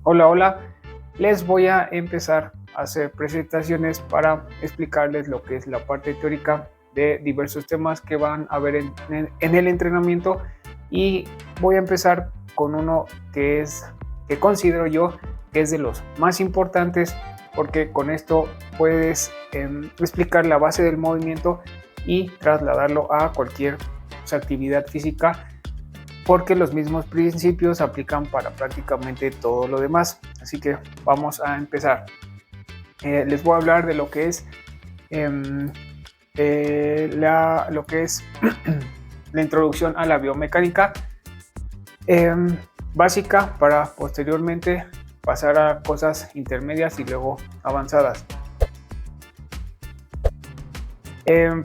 Hola, hola. Les voy a empezar a hacer presentaciones para explicarles lo que es la parte teórica de diversos temas que van a ver en el entrenamiento, y voy a empezar con uno que considero yo que es de los más importantes, porque con esto puedes explicar la base del movimiento y trasladarlo a cualquier actividad física, porque los mismos principios aplican para prácticamente todo lo demás. Así que vamos a empezar. Les voy a hablar de lo que es em, lo que es la introducción a la biomecánica básica, para posteriormente pasar a cosas intermedias y luego avanzadas.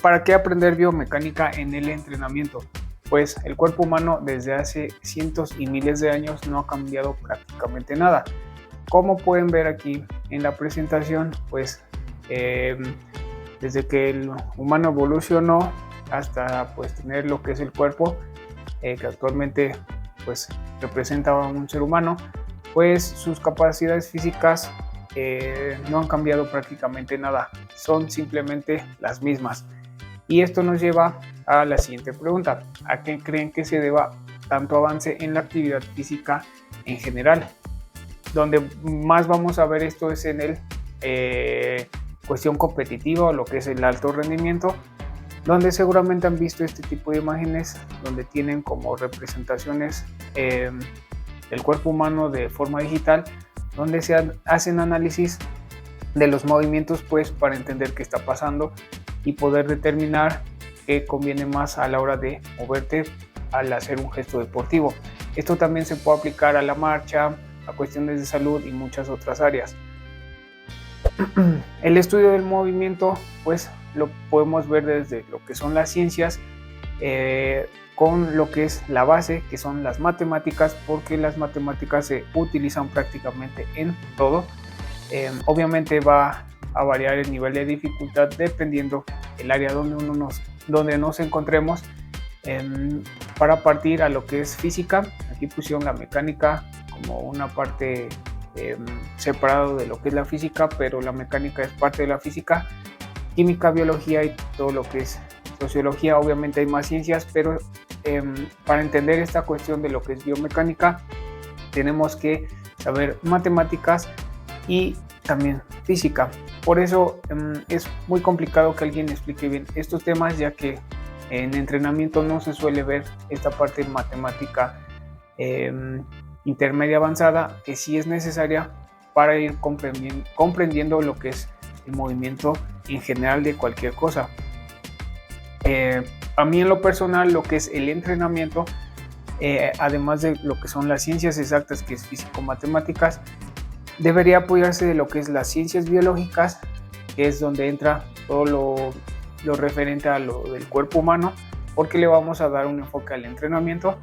¿Para qué aprender biomecánica en el entrenamiento? Pues el cuerpo humano desde hace cientos y miles de años no ha cambiado prácticamente nada. Como pueden ver aquí en la presentación, pues desde que el humano evolucionó hasta pues tener lo que es el cuerpo que actualmente pues representa a un ser humano, pues sus capacidades físicas no han cambiado prácticamente nada, son simplemente las mismas. Y esto nos lleva a la siguiente pregunta: ¿a qué creen que se deba tanto avance en la actividad física en general? Donde más vamos a ver esto es en el cuestión competitiva, o lo que es el alto rendimiento, donde seguramente han visto este tipo de imágenes donde tienen como representaciones el cuerpo humano de forma digital, donde se hacen análisis de los movimientos pues para entender qué está pasando y poder determinar qué conviene más a la hora de moverte al hacer un gesto deportivo. Esto también se puede aplicar a la marcha, a cuestiones de salud y muchas otras áreas. El estudio del movimiento pues lo podemos ver desde lo que son las ciencias, con lo que es la base, que son las matemáticas, porque las matemáticas se utilizan prácticamente en todo. Obviamente va a variar el nivel de dificultad dependiendo el área donde nos encontremos. Para partir a lo que es física, aquí pusieron la mecánica como una parte separado de lo que es la física, pero la mecánica es parte de la física. Química, biología y todo lo que es sociología, obviamente hay más ciencias, pero para entender esta cuestión de lo que es biomecánica tenemos que saber matemáticas y también física. Por eso es muy complicado que alguien explique bien estos temas, ya que en entrenamiento no se suele ver esta parte matemática intermedia avanzada, que sí es necesaria para ir comprendiendo lo que es el movimiento en general de cualquier cosa. A mí en lo personal, lo que es el entrenamiento, además de lo que son las ciencias exactas, que es físico-matemáticas, debería apoyarse de lo que es las ciencias biológicas, que es donde entra todo lo referente a lo del cuerpo humano, porque le vamos a dar un enfoque al entrenamiento.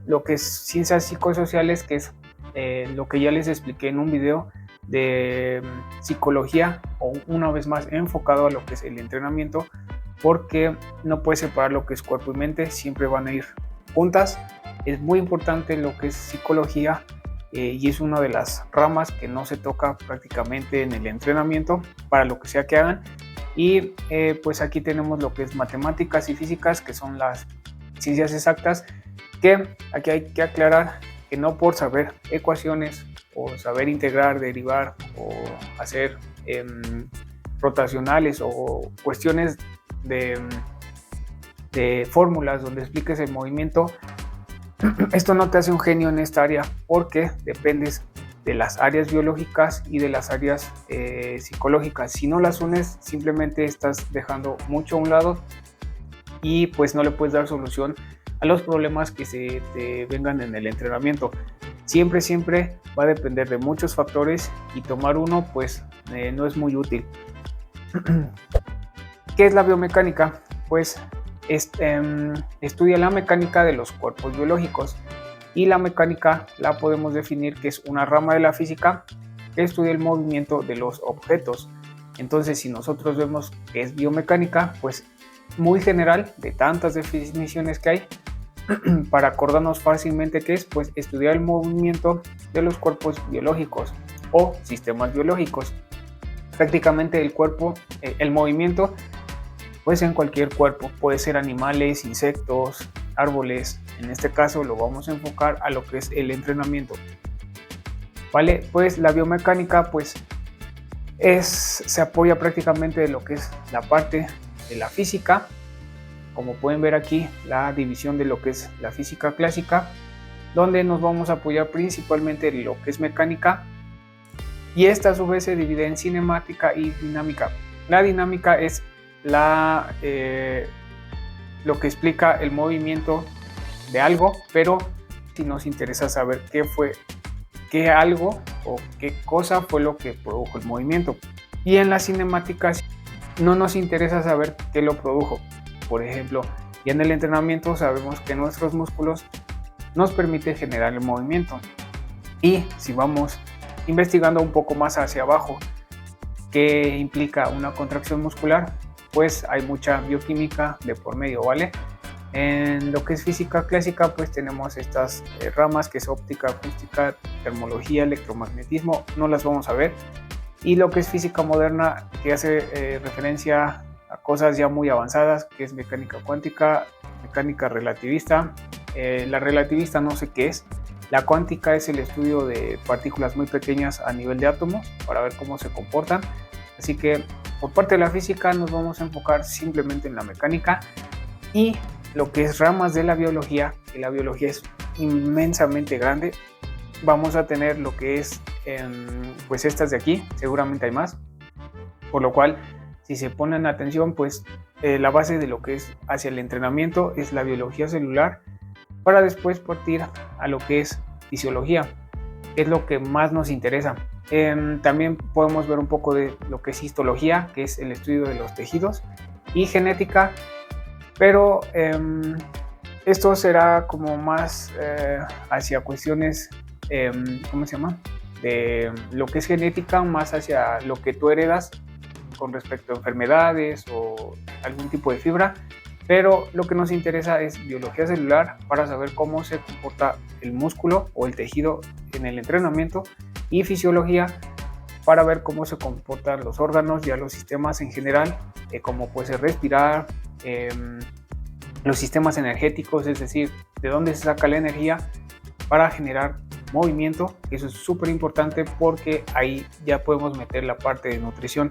Lo que es ciencias psicosociales, que es lo que ya les expliqué en un video de psicología, o una vez más enfocado a lo que es el entrenamiento, porque no puedes separar lo que es cuerpo y mente, siempre van a ir juntas. Es muy importante lo que es psicología, y es una de las ramas que no se toca prácticamente en el entrenamiento para lo que sea que hagan. Y pues aquí tenemos lo que es matemáticas y físicas, que son las ciencias exactas, que aquí hay que aclarar que no por saber ecuaciones o saber integrar, derivar o hacer rotacionales o cuestiones de fórmulas donde expliques el movimiento, esto no te hace un genio en esta área, porque dependes de las áreas biológicas y de las áreas psicológicas. Si no las unes, simplemente estás dejando mucho a un lado y pues no le puedes dar solución a los problemas que se te vengan en el entrenamiento. Siempre va a depender de muchos factores, y tomar uno pues no es muy útil. ¿Qué es la biomecánica? Pues estudia la mecánica de los cuerpos biológicos, y la mecánica la podemos definir que es una rama de la física que estudia el movimiento de los objetos. Entonces, si nosotros vemos que es biomecánica, pues muy general, de tantas definiciones que hay, para acordarnos fácilmente qué es, pues estudiar el movimiento de los cuerpos biológicos o sistemas biológicos. Prácticamente el cuerpo, el movimiento puede ser en cualquier cuerpo, puede ser animales, insectos, árboles. En este caso lo vamos a enfocar a lo que es el entrenamiento. Vale, pues la biomecánica pues se apoya prácticamente de lo que es la parte de la física. Como pueden ver aquí, la división de lo que es la física clásica, donde nos vamos a apoyar principalmente en lo que es mecánica, y esta a su vez se divide en cinemática y dinámica. La dinámica es lo que explica el movimiento de algo, pero si nos interesa saber qué algo o qué cosa fue lo que produjo el movimiento. Y en las cinemáticas no nos interesa saber qué lo produjo. Por ejemplo, y en el entrenamiento sabemos que nuestros músculos nos permiten generar el movimiento. Y si vamos investigando un poco más hacia abajo, ¿qué implica una contracción muscular? Pues hay mucha bioquímica de por medio, ¿vale? En lo que es física clásica, pues tenemos estas ramas que es óptica, acústica, termología, electromagnetismo, no las vamos a ver. Y lo que es física moderna, que hace referencia a cosas ya muy avanzadas, que es mecánica cuántica, mecánica relativista. La relativista no sé qué es. La cuántica es el estudio de partículas muy pequeñas a nivel de átomos para ver cómo se comportan. Así que por parte de la física nos vamos a enfocar simplemente en la mecánica, y lo que es ramas de la biología, que la biología es inmensamente grande, vamos a tener lo que es pues estas de aquí, seguramente hay más, por lo cual si se ponen atención, pues la base de lo que es hacia el entrenamiento es la biología celular, para después partir a lo que es fisiología, que es lo que más nos interesa. También podemos ver un poco de lo que es histología, que es el estudio de los tejidos, y genética, pero esto será como más hacia cuestiones, ¿cómo se llama? De lo que es genética, más hacia lo que tú heredas con respecto a enfermedades o algún tipo de fibra, pero lo que nos interesa es biología celular para saber cómo se comporta el músculo o el tejido en el entrenamiento, y fisiología para ver cómo se comportan los órganos y a los sistemas en general, como puede ser respirar, los sistemas energéticos, es decir, de dónde se saca la energía para generar movimiento. Eso es súper importante porque ahí ya podemos meter la parte de nutrición.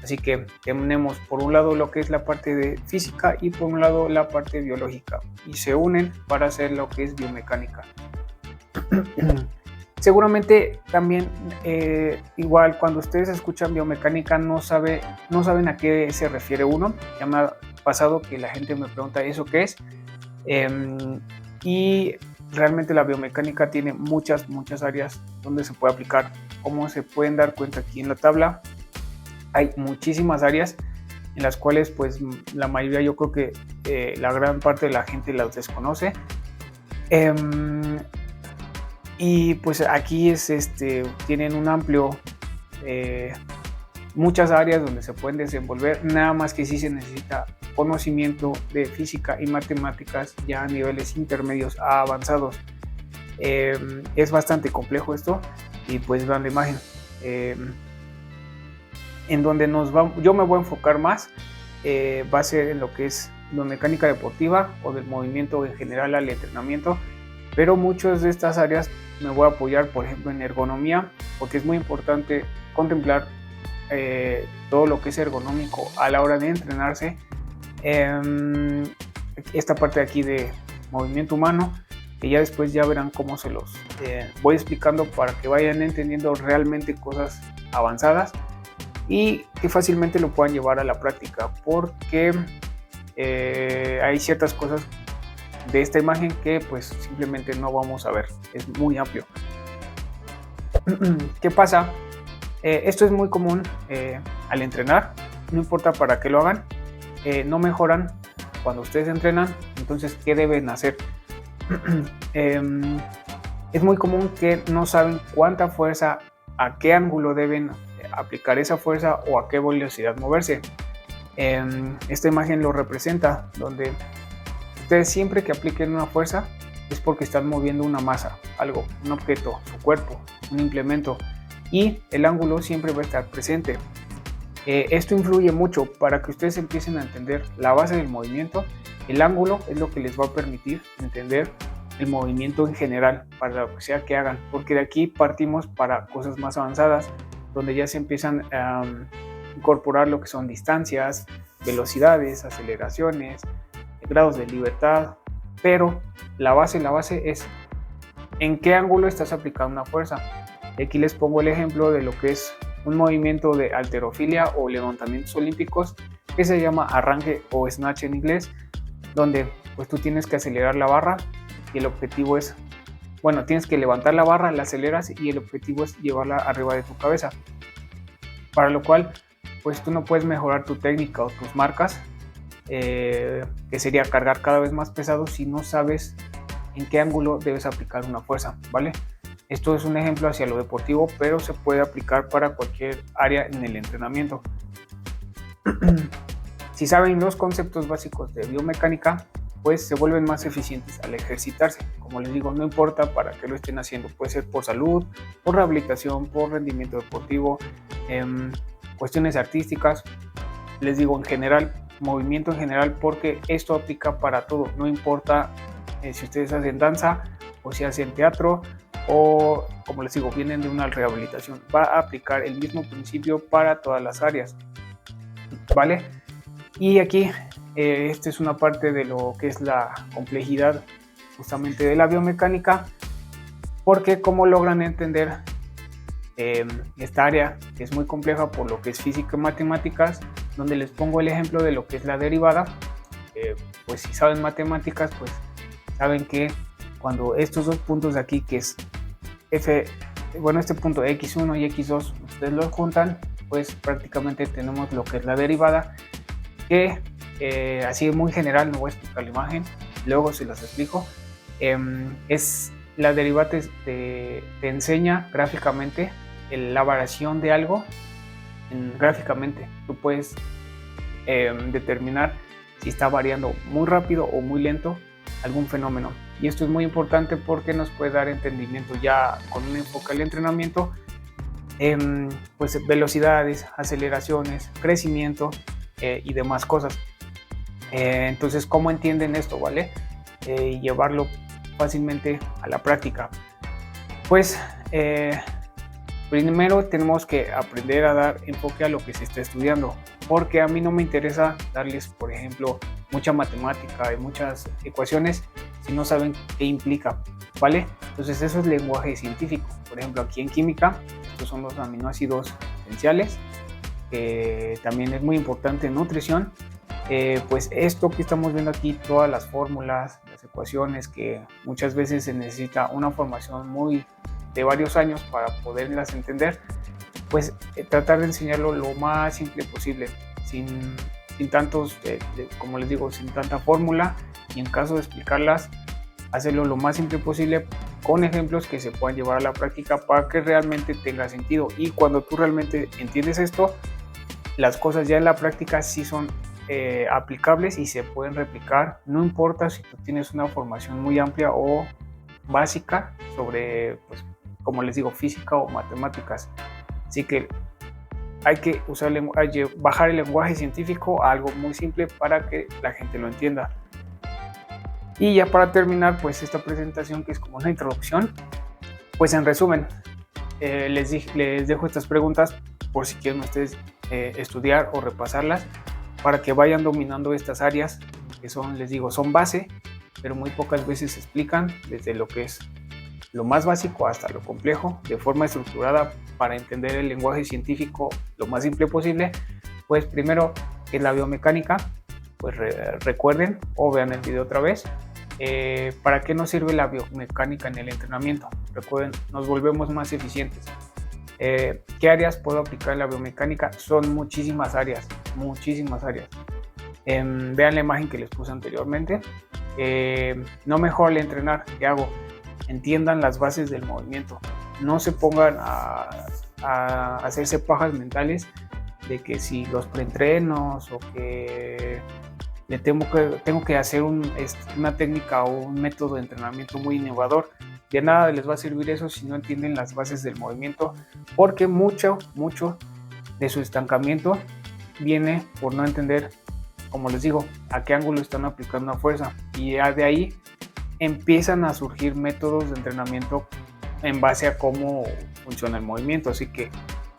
Así que tenemos por un lado lo que es la parte de física y por un lado la parte biológica, y se unen para hacer lo que es biomecánica. Seguramente también igual cuando ustedes escuchan biomecánica no saben a qué se refiere uno. Ya me ha pasado que la gente me pregunta ¿eso qué es? Y realmente la biomecánica tiene muchas áreas donde se puede aplicar. Como se pueden dar cuenta aquí en la tabla, hay muchísimas áreas en las cuales pues la mayoría, yo creo que la gran parte de la gente las desconoce. Y pues aquí tienen un amplio, muchas áreas donde se pueden desenvolver, nada más que sí se necesita conocimiento de física y matemáticas ya a niveles intermedios a avanzados. Es bastante complejo esto, y pues vean la imagen. En donde yo me voy a enfocar más, va a ser en lo que es biomecánica deportiva o del movimiento en general al entrenamiento, pero muchas de estas áreas me voy a apoyar, por ejemplo, en ergonomía, porque es muy importante contemplar todo lo que es ergonómico a la hora de entrenarse. Esta parte de aquí de movimiento humano, que ya después ya verán cómo se los voy explicando para que vayan entendiendo realmente cosas avanzadas y que fácilmente lo puedan llevar a la práctica, porque hay ciertas cosas de esta imagen que pues simplemente no vamos a ver, es muy amplio. ¿Qué pasa? Esto es muy común al entrenar, no importa para qué lo hagan, no mejoran cuando ustedes entrenan. Entonces, ¿qué deben hacer? Es muy común que no saben cuánta fuerza, a qué ángulo deben aplicar esa fuerza o a qué velocidad moverse. Esta imagen lo representa, donde Ustedes siempre que apliquen una fuerza es porque están moviendo una masa, algo, un objeto, su cuerpo, un implemento, y el ángulo siempre va a estar presente. Esto influye mucho para que ustedes empiecen a entender la base del movimiento. El ángulo es lo que les va a permitir entender el movimiento en general para lo que sea que hagan, porque de aquí partimos para cosas más avanzadas, donde ya se empiezan a incorporar lo que son distancias, velocidades, aceleraciones, grados de libertad, pero la base es en qué ángulo estás aplicando una fuerza. Aquí les pongo el ejemplo de lo que es un movimiento de halterofilia o levantamientos olímpicos que se llama arranque o snatch en inglés, donde pues tú tienes que acelerar la barra y el objetivo es, bueno, tienes que levantar la barra, la aceleras y el objetivo es llevarla arriba de tu cabeza, para lo cual pues tú no puedes mejorar tu técnica o tus marcas, que sería cargar cada vez más pesado si no sabes en qué ángulo debes aplicar una fuerza, ¿vale? Esto es un ejemplo hacia lo deportivo, pero se puede aplicar para cualquier área en el entrenamiento. Si saben los conceptos básicos de biomecánica, pues se vuelven más eficientes al ejercitarse. Como les digo, no importa para qué lo estén haciendo, puede ser por salud, por rehabilitación, por rendimiento deportivo, cuestiones artísticas, les digo en general, movimiento en general, porque esto aplica para todo, no importa si ustedes hacen danza o si hacen teatro o, como les digo, vienen de una rehabilitación, va a aplicar el mismo principio para todas las áreas, ¿vale? Y aquí esta es una parte de lo que es la complejidad justamente de la biomecánica, porque cómo logran entender esta área que es muy compleja por lo que es física y matemáticas, donde les pongo el ejemplo de lo que es la derivada. Pues si saben matemáticas, pues saben que cuando estos dos puntos de aquí, que es este punto x1 y x2, ustedes los juntan, pues prácticamente tenemos lo que es la derivada, que así muy general, no voy a explicar la imagen, luego se las explico. Es la derivada te enseña gráficamente la variación de algo gráficamente. Tú puedes determinar si está variando muy rápido o muy lento algún fenómeno, y esto es muy importante porque nos puede dar entendimiento ya con un enfoque al entrenamiento, pues velocidades, aceleraciones, crecimiento y demás cosas. Entonces, ¿cómo entienden esto, vale? Y llevarlo fácilmente a la práctica. Pues primero tenemos que aprender a dar enfoque a lo que se está estudiando, porque a mí no me interesa darles, por ejemplo, mucha matemática y muchas ecuaciones si no saben qué implica, ¿vale? Entonces eso es lenguaje científico. Por ejemplo, aquí en química, estos son los aminoácidos esenciales, también es muy importante en nutrición. Pues esto que estamos viendo aquí, todas las fórmulas, las ecuaciones, que muchas veces se necesita una formación de varios años para poderlas entender, pues tratar de enseñarlo lo más simple posible, sin tantos, como les digo, sin tanta fórmula, y en caso de explicarlas, hacerlo lo más simple posible con ejemplos que se puedan llevar a la práctica para que realmente tenga sentido. Y cuando tú realmente entiendes esto, las cosas ya en la práctica sí son aplicables y se pueden replicar, no importa si tú tienes una formación muy amplia o básica sobre, pues, como les digo, física o matemáticas. Así que hay que bajar el lenguaje científico a algo muy simple para que la gente lo entienda. Y ya para terminar, pues esta presentación, que es como una introducción, pues en resumen, les dejo estas preguntas por si quieren ustedes estudiar o repasarlas, para que vayan dominando estas áreas que son, les digo, son base, pero muy pocas veces se explican desde lo que es lo más básico hasta lo complejo, de forma estructurada para entender el lenguaje científico lo más simple posible. Pues primero, ¿qué es la biomecánica? Pues recuerden o vean el video otra vez. ¿Para qué nos sirve la biomecánica en el entrenamiento? Recuerden, nos volvemos más eficientes. ¿Qué áreas puedo aplicar en la biomecánica? Son muchísimas áreas, muchísimas áreas. Vean la imagen que les puse anteriormente. No mejor al entrenar, ¿qué hago? Entiendan las bases del movimiento. No se pongan a hacerse pajas mentales de que si los preentrenos o que tengo que hacer una técnica o un método de entrenamiento muy innovador. De nada les va a servir eso si no entienden las bases del movimiento, porque mucho de su estancamiento viene por no entender, como les digo, a qué ángulo están aplicando la fuerza, y ya de ahí empiezan a surgir métodos de entrenamiento en base a cómo funciona el movimiento. Así que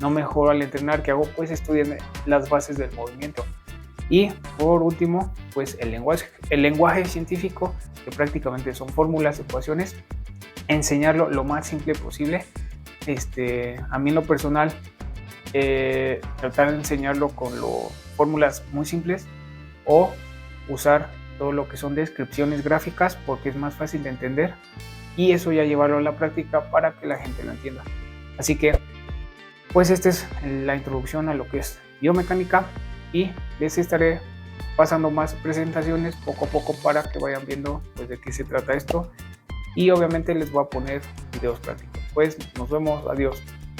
no mejoro al entrenar, que hago, pues estudien las bases del movimiento. Y por último, pues el lenguaje científico, que prácticamente son fórmulas, ecuaciones, enseñarlo lo más simple posible. A mí en lo personal, tratar de enseñarlo con fórmulas muy simples, o usar todo lo que son descripciones gráficas, porque es más fácil de entender, y eso ya llevarlo a la práctica para que la gente lo entienda. Así que pues esta es la introducción a lo que es biomecánica, y les estaré pasando más presentaciones poco a poco para que vayan viendo pues de qué se trata esto, y obviamente les voy a poner videos prácticos. Pues nos vemos, adiós.